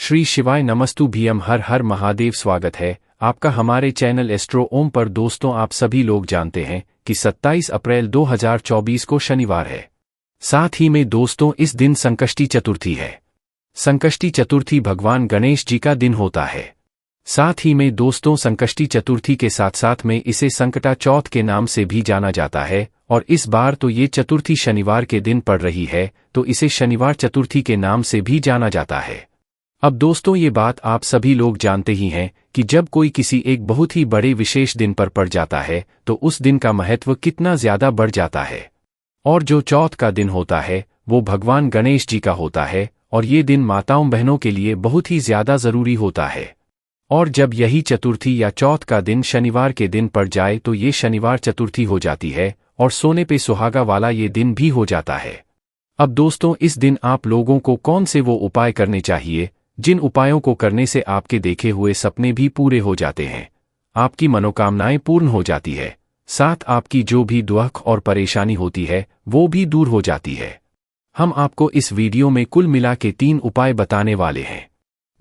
श्री शिवाय नमस्तु भीम हर हर महादेव। स्वागत है आपका हमारे चैनल एस्ट्रो ओम पर। दोस्तों, आप सभी लोग जानते हैं कि 27 अप्रैल 2024 को शनिवार है। साथ ही में दोस्तों, इस दिन संकष्टी चतुर्थी है। संकष्टी चतुर्थी भगवान गणेश जी का दिन होता है। साथ ही में दोस्तों, संकष्टी चतुर्थी के साथ साथ में इसे संकटा चौथ के नाम से भी जाना जाता है। और इस बार तो ये चतुर्थी शनिवार के दिन पड़ रही है, तो इसे शनिवार चतुर्थी के नाम से भी जाना जाता है। अब दोस्तों, ये बात आप सभी लोग जानते ही हैं कि जब कोई किसी एक बहुत ही बड़े विशेष दिन पर पड़ जाता है तो उस दिन का महत्व कितना ज्यादा बढ़ जाता है। और जो चौथ का दिन होता है वो भगवान गणेश जी का होता है, और ये दिन माताओं बहनों के लिए बहुत ही ज्यादा जरूरी होता है। और जब यही चतुर्थी या चौथ का दिन शनिवार के दिन पड़ जाए तो ये शनिवार चतुर्थी हो जाती है, और सोने पे सुहागा वाला ये दिन भी हो जाता है। अब दोस्तों, इस दिन आप लोगों को कौन से वो उपाय करने चाहिए जिन उपायों को करने से आपके देखे हुए सपने भी पूरे हो जाते हैं, आपकी मनोकामनाएं पूर्ण हो जाती है, साथ आपकी जो भी दुख और परेशानी होती है वो भी दूर हो जाती है। हम आपको इस वीडियो में कुल मिला के 3 उपाय बताने वाले हैं,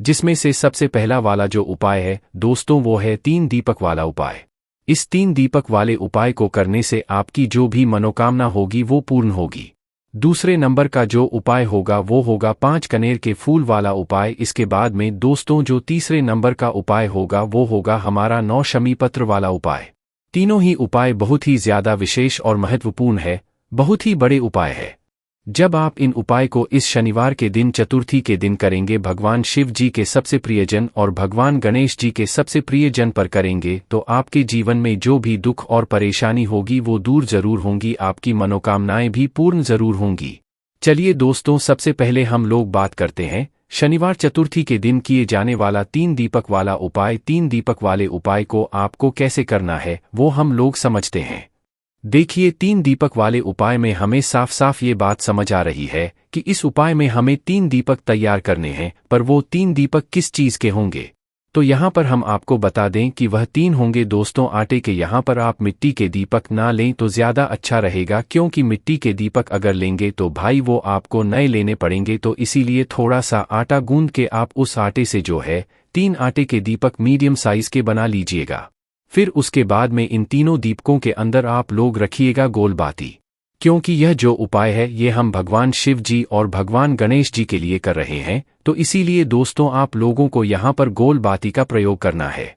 जिसमें से सबसे पहला वाला जो उपाय है दोस्तों वो है 3 दीपक वाला उपाय। इस 3 दीपक वाले उपाय को करने से आपकी जो भी मनोकामना होगी वो पूर्ण होगी। दूसरे नंबर का जो उपाय होगा वो होगा 5 कनेर के फूल वाला उपाय। इसके बाद में दोस्तों, जो तीसरे नंबर का उपाय होगा वो होगा हमारा 9 शमी पत्र वाला उपाय। तीनों ही उपाय बहुत ही ज्यादा विशेष और महत्वपूर्ण है, बहुत ही बड़े उपाय है। जब आप इन उपाय को इस शनिवार के दिन चतुर्थी के दिन करेंगे, भगवान शिव जी के सबसे प्रियजन और भगवान गणेश जी के सबसे प्रियजन पर करेंगे, तो आपके जीवन में जो भी दुख और परेशानी होगी वो दूर जरूर होंगी, आपकी मनोकामनाएं भी पूर्ण जरूर होंगी। चलिए दोस्तों, सबसे पहले हम लोग बात करते हैं शनिवार चतुर्थी के दिन किए जाने वाला 3 दीपक वाला उपाय। 3 दीपक वाले उपाय को आपको कैसे करना है वो हम लोग समझते हैं। देखिए, 3 दीपक वाले उपाय में हमें साफ साफ ये बात समझ आ रही है कि इस उपाय में हमें 3 दीपक तैयार करने हैं, पर वो 3 दीपक किस चीज के होंगे तो यहाँ पर हम आपको बता दें कि वह 3 होंगे दोस्तों आटे के। यहाँ पर आप मिट्टी के दीपक ना लें तो ज्यादा अच्छा रहेगा, क्योंकि मिट्टी के दीपक अगर लेंगे तो भाई वो आपको नए लेने पड़ेंगे। तो इसीलिए थोड़ा सा आटा गूंद के आप उस आटे से जो है 3 आटे के दीपक मीडियम साइज के बना लीजिएगा। फिर उसके बाद में इन तीनों दीपकों के अंदर आप लोग रखिएगा गोल बाती, क्योंकि यह जो उपाय है ये हम भगवान शिव जी और भगवान गणेश जी के लिए कर रहे हैं, तो इसीलिए दोस्तों आप लोगों को यहाँ पर गोल बाती का प्रयोग करना है।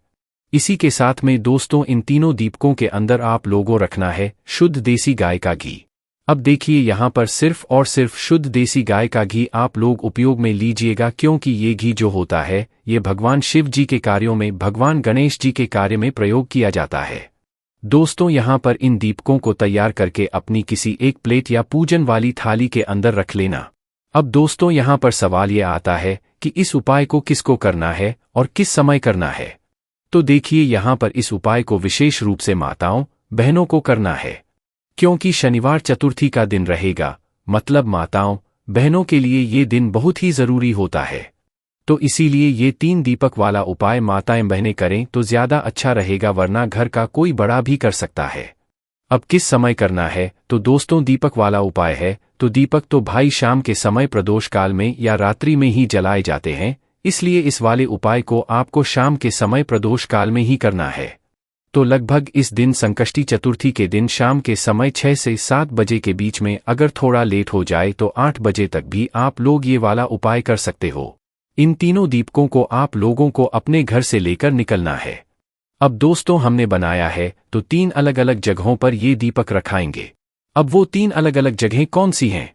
इसी के साथ में दोस्तों, इन तीनों दीपकों के अंदर आप लोगों रखना है शुद्ध देसी गाय का घी। अब देखिए, यहाँ पर सिर्फ और सिर्फ शुद्ध देसी गाय का घी आप लोग उपयोग में लीजिएगा, क्योंकि ये घी जो होता है ये भगवान शिव जी के कार्यों में, भगवान गणेश जी के कार्य में प्रयोग किया जाता है। दोस्तों, यहाँ पर इन दीपकों को तैयार करके अपनी किसी एक प्लेट या पूजन वाली थाली के अंदर रख लेना। अब दोस्तों, यहाँ पर सवाल ये आता है कि इस उपाय को किसको करना है और किस समय करना है। तो देखिए, यहाँ पर इस उपाय को विशेष रूप से माताओं बहनों को करना है, क्योंकि शनिवार चतुर्थी का दिन रहेगा, मतलब माताओं बहनों के लिए ये दिन बहुत ही जरूरी होता है। तो इसीलिए ये 3 दीपक वाला उपाय माताएं बहनें करें तो ज्यादा अच्छा रहेगा, वरना घर का कोई बड़ा भी कर सकता है। अब किस समय करना है तो दोस्तों, दीपक वाला उपाय है तो दीपक तो भाई शाम के समय प्रदोष काल में या रात्रि में ही जलाए जाते हैं, इसलिए इस वाले उपाय को आपको शाम के समय प्रदोष काल में ही करना है। तो लगभग इस दिन संकष्टी चतुर्थी के दिन शाम के समय 6 से 7 बजे के बीच में, अगर थोड़ा लेट हो जाए तो 8 बजे तक भी आप लोग ये वाला उपाय कर सकते हो। इन तीनों दीपकों को आप लोगों को अपने घर से लेकर निकलना है। अब दोस्तों, हमने बनाया है तो 3 अलग अलग जगहों पर ये दीपक रखाएंगे। अब वो 3 अलग अलग जगहें कौन सी हैं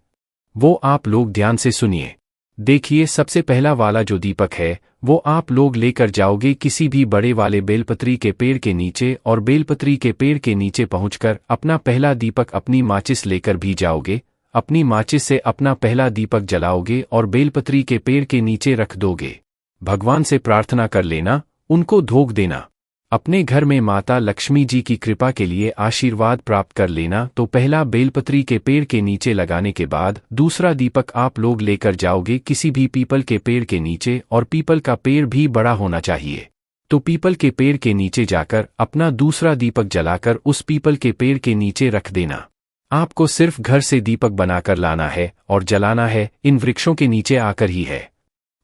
वो आप लोग ध्यान से सुनिए। देखिए, सबसे पहला वाला जो दीपक है वो आप लोग लेकर जाओगे किसी भी बड़े वाले बेलपत्री के पेड़ के नीचे, और बेलपत्री के पेड़ के नीचे पहुंचकर अपना पहला दीपक अपनी माचिस लेकर भी जाओगे। अपनी माचिस से अपना पहला दीपक जलाओगे और बेलपत्री के पेड़ के नीचे रख दोगे। भगवान से प्रार्थना कर लेना, उनको धोख देना, अपने घर में माता लक्ष्मी जी की कृपा के लिए आशीर्वाद प्राप्त कर लेना। तो पहला बेलपत्री के पेड़ के नीचे लगाने के बाद दूसरा दीपक आप लोग लेकर जाओगे किसी भी पीपल के पेड़ के नीचे, और पीपल का पेड़ भी बड़ा होना चाहिए। तो पीपल के पेड़ के नीचे जाकर अपना दूसरा दीपक जलाकर उस पीपल के पेड़ के नीचे रख देना। आपको सिर्फ घर से दीपक बनाकर लाना है और जलाना है, इन वृक्षों के नीचे आकर ही है।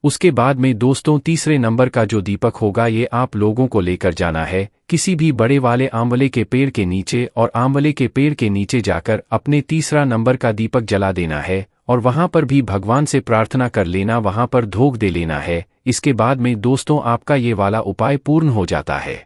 उसके बाद में दोस्तों तीसरे नंबर का जो दीपक होगा ये आप लोगों को लेकर जाना है किसी भी बड़े वाले आंवले के पेड़ के नीचे, और आंवले के पेड़ के नीचे जाकर अपने तीसरा नंबर का दीपक जला देना है और वहां पर भी भगवान से प्रार्थना कर लेना, वहां पर धूप दे लेना है। इसके बाद में दोस्तों आपका ये वाला उपाय पूर्ण हो जाता है।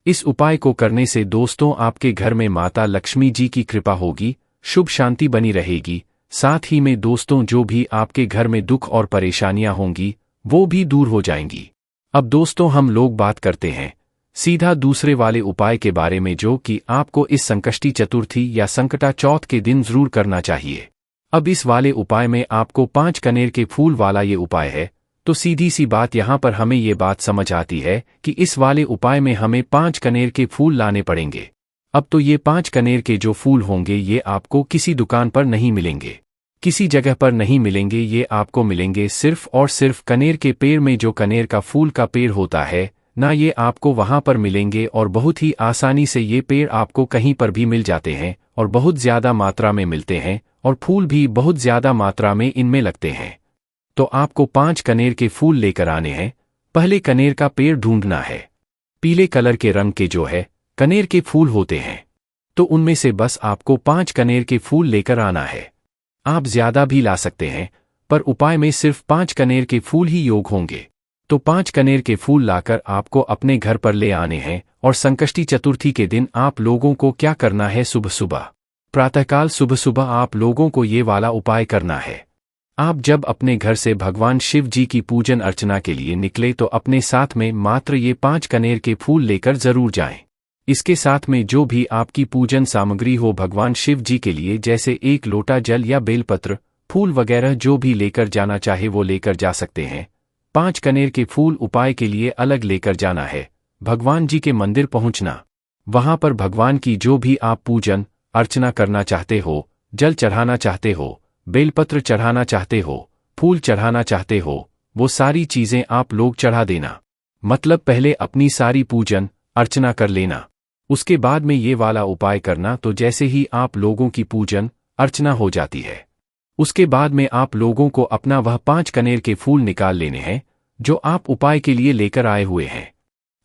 इस उपाय को करने से दोस्तों आपके घर में माता लक्ष्मी जी की कृपा होगी, शुभ शांति बनी रहेगी। साथ ही में दोस्तों जो भी आपके घर में दुख और परेशानियां होंगी वो भी दूर हो जाएंगी। अब दोस्तों हम लोग बात करते हैं सीधा दूसरे वाले उपाय के बारे में, जो कि आपको इस संकष्टी चतुर्थी या संकटा चौथ के दिन जरूर करना चाहिए। अब इस वाले उपाय में आपको 5 कनेर के फूल वाला ये उपाय है। तो सीधी सी बात यहाँ पर हमें ये बात समझ आती है कि इस वाले उपाय में हमें 5 कनेर के फूल लाने पड़ेंगे। अब तो ये 5 कनेर के जो फूल होंगे ये आपको किसी दुकान पर नहीं मिलेंगे, किसी जगह पर नहीं मिलेंगे, ये आपको मिलेंगे सिर्फ और सिर्फ कनेर के पेड़ में। जो कनेर का फूल का पेड़ होता है ना, ये आपको वहां पर मिलेंगे और बहुत ही आसानी से ये पेड़ आपको कहीं पर भी मिल जाते हैं और बहुत ज्यादा मात्रा में मिलते हैं और फूल भी बहुत ज्यादा मात्रा में इनमें लगते हैं। तो आपको 5 कनेर के फूल लेकर आने हैं। पहले कनेर का पेड़ ढूंढना है। पीले कलर के रंग के जो है कनेर के फूल होते हैं, तो उनमें से बस आपको 5 कनेर के फूल लेकर आना है। आप ज्यादा भी ला सकते हैं, पर उपाय में सिर्फ 5 कनेर के फूल ही योग होंगे। तो 5 कनेर के फूल लाकर आपको अपने घर पर ले आने हैं। और संकष्टी चतुर्थी के दिन आप लोगों को क्या करना है, सुबह सुबह प्रातःकाल सुबह सुबह आप लोगों को ये वाला उपाय करना है। आप जब अपने घर से भगवान शिव जी की पूजन अर्चना के लिए निकले तो अपने साथ में मात्र ये 5 कनेर के फूल लेकर जरूर जाएं। इसके साथ में जो भी आपकी पूजन सामग्री हो भगवान शिव जी के लिए, जैसे 1 लोटा जल या बेलपत्र, फूल वगैरह जो भी लेकर जाना चाहे वो लेकर जा सकते हैं। 5 कनेर के फूल उपाय के लिए अलग लेकर जाना है। भगवान जी के मंदिर पहुंचना, वहां पर भगवान की जो भी आप पूजन अर्चना करना चाहते हो, जल चढ़ाना चाहते हो, बेलपत्र चढ़ाना चाहते हो, फूल चढ़ाना चाहते हो, वो सारी चीजें आप लोग चढ़ा देना। मतलब पहले अपनी सारी पूजन अर्चना कर लेना, उसके बाद में ये वाला उपाय करना। तो जैसे ही आप लोगों की पूजन अर्चना हो जाती है, उसके बाद में आप लोगों को अपना वह 5 कनेर के फूल निकाल लेने हैं जो आप उपाय के लिए लेकर आए हुए हैं।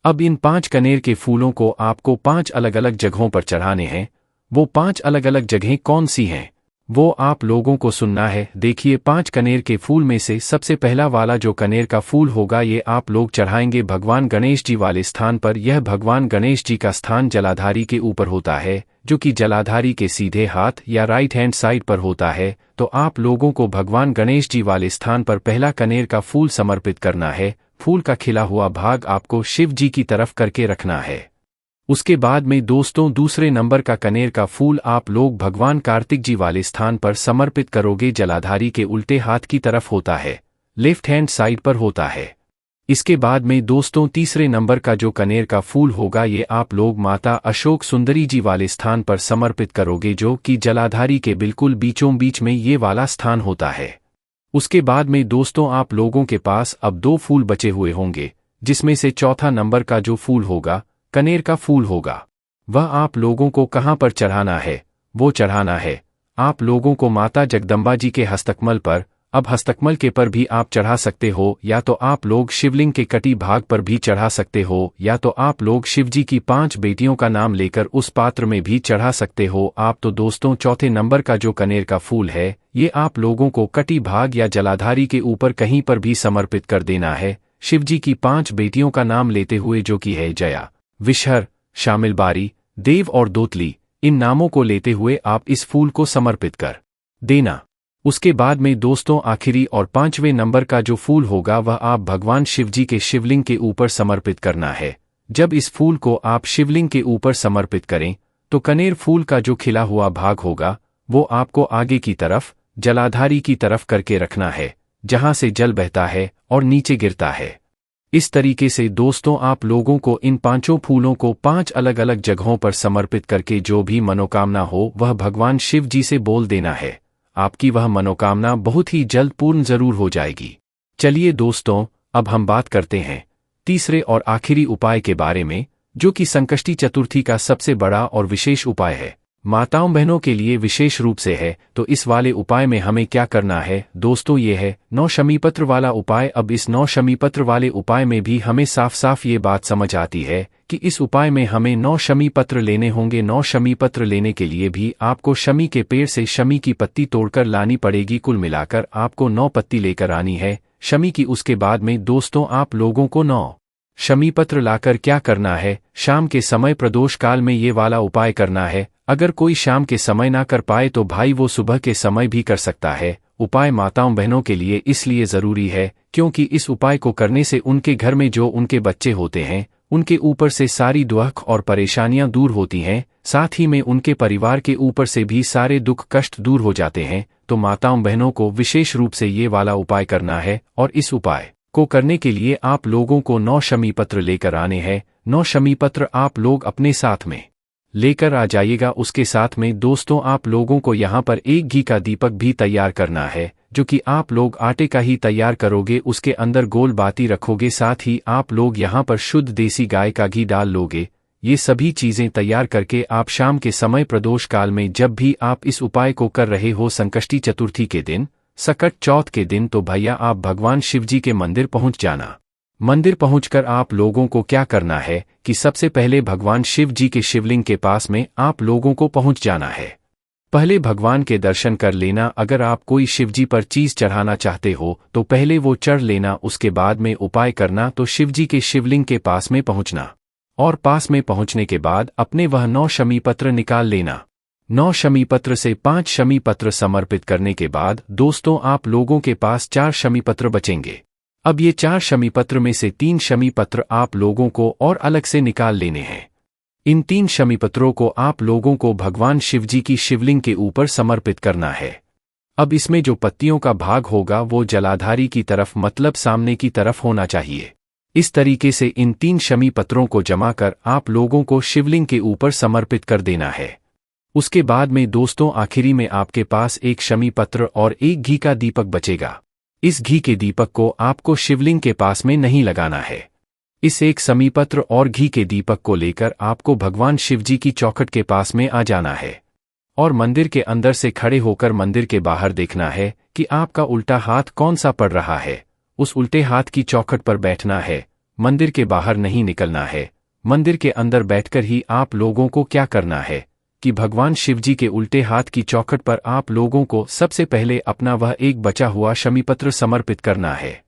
अब इन 5 कनेर के फूलों को आपको 5 अलग अलग जगहों पर चढ़ाने हैं। वो 5 अलग अलग जगहें कौन सी हैं वो आप लोगों को सुनना है। देखिए 5 कनेर के फूल में से सबसे पहला वाला जो कनेर का फूल होगा ये आप लोग चढ़ाएंगे भगवान गणेश जी वाले स्थान पर। यह भगवान गणेश जी का स्थान जलाधारी के ऊपर होता है, जो कि जलाधारी के सीधे हाथ या राइट हैंड साइड पर होता है। तो आप लोगों को भगवान गणेश जी वाले स्थान पर पहला कनेर का फूल समर्पित करना है। फूल का खिला हुआ भाग आपको शिव जी की तरफ करके रखना है। उसके बाद में दोस्तों दूसरे नंबर का कनेर का फूल आप लोग भगवान कार्तिक जी वाले स्थान पर समर्पित करोगे। जलाधारी के उल्टे हाथ की तरफ होता है, लेफ्ट हैंड साइड पर होता है। इसके बाद में दोस्तों तीसरे नंबर का जो कनेर का फूल होगा ये आप लोग माता अशोक सुंदरी जी वाले स्थान पर समर्पित करोगे, जो कि जलाधारी के बिल्कुल बीचों बीच में ये वाला स्थान होता है। उसके बाद में दोस्तों आप लोगों के पास अब 2 फूल बचे हुए होंगे, जिसमें से चौथा नंबर का जो फूल होगा कनेर का फूल होगा। वह आप लोगों को कहाँ पर चढ़ाना है, वो चढ़ाना है आप लोगों को माता जगदम्बा जी के हस्तकमल पर। अब हस्तकमल के पर भी आप चढ़ा सकते हो, या तो आप लोग शिवलिंग के कटी भाग पर भी चढ़ा सकते हो, या तो आप लोग शिवजी की 5 बेटियों का नाम लेकर उस पात्र में भी चढ़ा सकते हो आप। तो दोस्तों चौथे नंबर का जो कनेर का फूल है ये आप लोगों को कटी भाग या जलाधारी के ऊपर कहीं पर भी समर्पित कर देना है। शिवजी की 5 बेटियों का नाम लेते हुए, जो कि है जया, विषहर, शामिलबारी, देव और दोतली, इन नामों को लेते हुए आप इस फूल को समर्पित कर देना। उसके बाद में दोस्तों आखिरी और 5वें नंबर का जो फूल होगा वह आप भगवान शिवजी के शिवलिंग के ऊपर समर्पित करना है। जब इस फूल को आप शिवलिंग के ऊपर समर्पित करें तो कनेर फूल का जो खिला हुआ भाग होगा वो आपको आगे की तरफ जलाधारी की तरफ करके रखना है, जहां से जल बहता है और नीचे गिरता है। इस तरीके से दोस्तों आप लोगों को इन 5 फूलों को 5 अलग अलग जगहों पर समर्पित करके जो भी मनोकामना हो वह भगवान शिव जी से बोल देना है। आपकी वह मनोकामना बहुत ही जल्द पूर्ण जरूर हो जाएगी। चलिए दोस्तों अब हम बात करते हैं तीसरे और आखिरी उपाय के बारे में, जो कि संकष्टी चतुर्थी का सबसे बड़ा और विशेष उपाय है। माताओं बहनों के लिए विशेष रूप से है, तो इस वाले उपाय में हमें क्या करना है दोस्तों, ये है 9 शमीपत्र वाला उपाय। अब इस 9 शमीपत्र वाले उपाय में भी हमें साफ साफ ये बात समझ आती है कि इस उपाय में हमें 9 शमीपत्र लेने होंगे। 9 शमीपत्र लेने के लिए भी आपको शमी के पेड़ से शमी की पत्ती तोड़कर लानी पड़ेगी। कुल मिलाकर आपको 9 पत्ती लेकर आनी है शमी की। उसके बाद में दोस्तों आप लोगों को 9 शमीपत्र लाकर क्या करना है, शाम के समय प्रदोष काल में ये वाला उपाय करना है। अगर कोई शाम के समय ना कर पाए तो भाई वो सुबह के समय भी कर सकता है। उपाय माताओं बहनों के लिए इसलिए ज़रूरी है क्योंकि इस उपाय को करने से उनके घर में जो उनके बच्चे होते हैं उनके ऊपर से सारी दुख और परेशानियां दूर होती हैं, साथ ही में उनके परिवार के ऊपर से भी सारे दुख कष्ट दूर हो जाते हैं। तो माताओं बहनों को विशेष रूप से ये वाला उपाय करना है और इस उपाय को करने के लिए आप लोगों को 9 शमीपत्र लेकर आने हैं। 9 शमीपत्र आप लोग अपने साथ में लेकर आ जाइएगा। उसके साथ में दोस्तों आप लोगों को यहाँ पर एक घी का दीपक भी तैयार करना है, जो कि आप लोग आटे का ही तैयार करोगे। उसके अंदर गोल बाती रखोगे, साथ ही आप लोग यहाँ पर शुद्ध देसी गाय का घी डाल लोगे। ये सभी चीज़ें तैयार करके आप शाम के समय प्रदोष काल में जब भी आप इस उपाय को कर रहे हो, संकष्टी चतुर्थी के दिन, सकट चौथ के दिन, तो भैया आप भगवान शिवजी के मंदिर पहुंच जाना। मंदिर पहुंचकर आप लोगों को क्या करना है कि सबसे पहले भगवान शिव जी के शिवलिंग के पास में आप लोगों को पहुंच जाना है। पहले भगवान के दर्शन कर लेना। अगर आप कोई शिवजी पर चीज चढ़ाना चाहते हो तो पहले वो चढ़ लेना, उसके बाद में उपाय करना। तो शिवजी के शिवलिंग के पास में पहुंचना और पास में पहुंचने के बाद अपने वह 9 शमीपत्र निकाल लेना। 9 शमीपत्र से 5 शमीपत्र समर्पित करने के बाद दोस्तों आप लोगों के पास 4 शमीपत्र बचेंगे। अब ये 4 शमीपत्र में से 3 शमीपत्र आप लोगों को और अलग से निकाल लेने हैं। इन 3 शमीपत्रों को आप लोगों को भगवान शिवजी की शिवलिंग के ऊपर समर्पित करना है। अब इसमें जो पत्तियों का भाग होगा वो जलाधारी की तरफ, मतलब सामने की तरफ होना चाहिए। इस तरीके से इन 3 शमीपत्रों को जमा कर आप लोगों को शिवलिंग के ऊपर समर्पित कर देना है। उसके बाद में दोस्तों आखिरी में आपके पास एक शमीपत्र और एक घी का दीपक बचेगा। इस घी के दीपक को आपको शिवलिंग के पास में नहीं लगाना है। इस एक शमीपत्र और घी के दीपक को लेकर आपको भगवान शिवजी की चौखट के पास में आ जाना है और मंदिर के अंदर से खड़े होकर मंदिर के बाहर देखना है कि आपका उल्टा हाथ कौन सा पड़ रहा है। उस उल्टे हाथ की चौखट पर बैठना है, मंदिर के बाहर नहीं निकलना है। मंदिर के अंदर बैठकर ही आप लोगों को क्या करना है कि भगवान शिवजी के उल्टे हाथ की चौखट पर आप लोगों को सबसे पहले अपना वह एक बचा हुआ शमीपत्र समर्पित करना है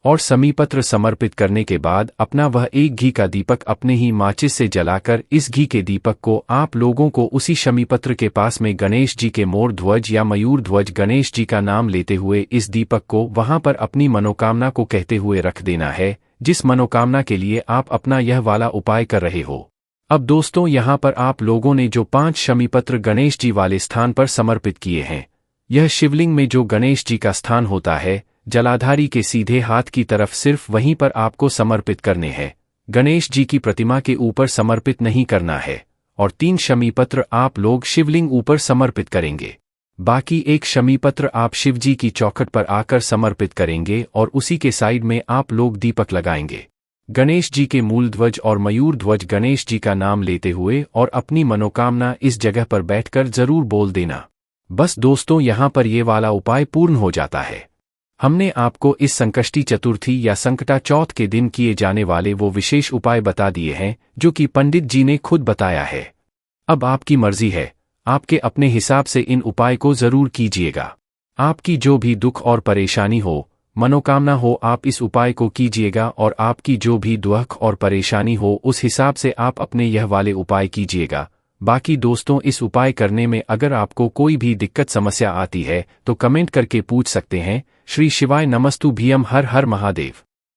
और शमीपत्र समर्पित करने के बाद अपना वह एक घी का दीपक अपने ही माचिस से जलाकर इस घी के दीपक को आप लोगों को उसी शमीपत्र के पास में गणेश जी के मोर ध्वज या मयूर ध्वज गणेश जी का नाम लेते हुए इस दीपक को वहां पर अपनी मनोकामना को कहते हुए रख देना है, जिस मनोकामना के लिए आप अपना यह वाला उपाय कर रहे हो। अब दोस्तों यहाँ पर आप लोगों ने जो 5 शमीपत्र गणेश जी वाले स्थान पर समर्पित किए हैं, यह शिवलिंग में जो गणेश जी का स्थान होता है जलाधारी के सीधे हाथ की तरफ, सिर्फ वहीं पर आपको समर्पित करने हैं। गणेश जी की प्रतिमा के ऊपर समर्पित नहीं करना है और 3 शमीपत्र आप लोग शिवलिंग ऊपर समर्पित करेंगे। बाकी एक शमीपत्र आप शिव जी की चौखट पर आकर समर्पित करेंगे और उसी के साइड में आप लोग दीपक लगाएंगे। गणेश जी के मूल ध्वज और मयूर ध्वज गणेश जी का नाम लेते हुए और अपनी मनोकामना इस जगह पर बैठकर जरूर बोल देना। बस दोस्तों यहाँ पर ये वाला उपाय पूर्ण हो जाता है। हमने आपको इस संकष्टी चतुर्थी या संकटा चौथ के दिन किए जाने वाले वो विशेष उपाय बता दिए हैं जो कि पंडित जी ने खुद बताया है। अब आपकी मर्जी है, आपके अपने हिसाब से इन उपाय को जरूर कीजिएगा। आपकी जो भी दुख और परेशानी हो, मनोकामना हो, आप इस उपाय को कीजिएगा और आपकी जो भी दुख और परेशानी हो उस हिसाब से आप अपने यह वाले उपाय कीजिएगा। बाकी दोस्तों इस उपाय करने में अगर आपको कोई भी दिक्कत समस्या आती है तो कमेंट करके पूछ सकते हैं। श्री शिवाय नमस्तु भीम, हर हर महादेव।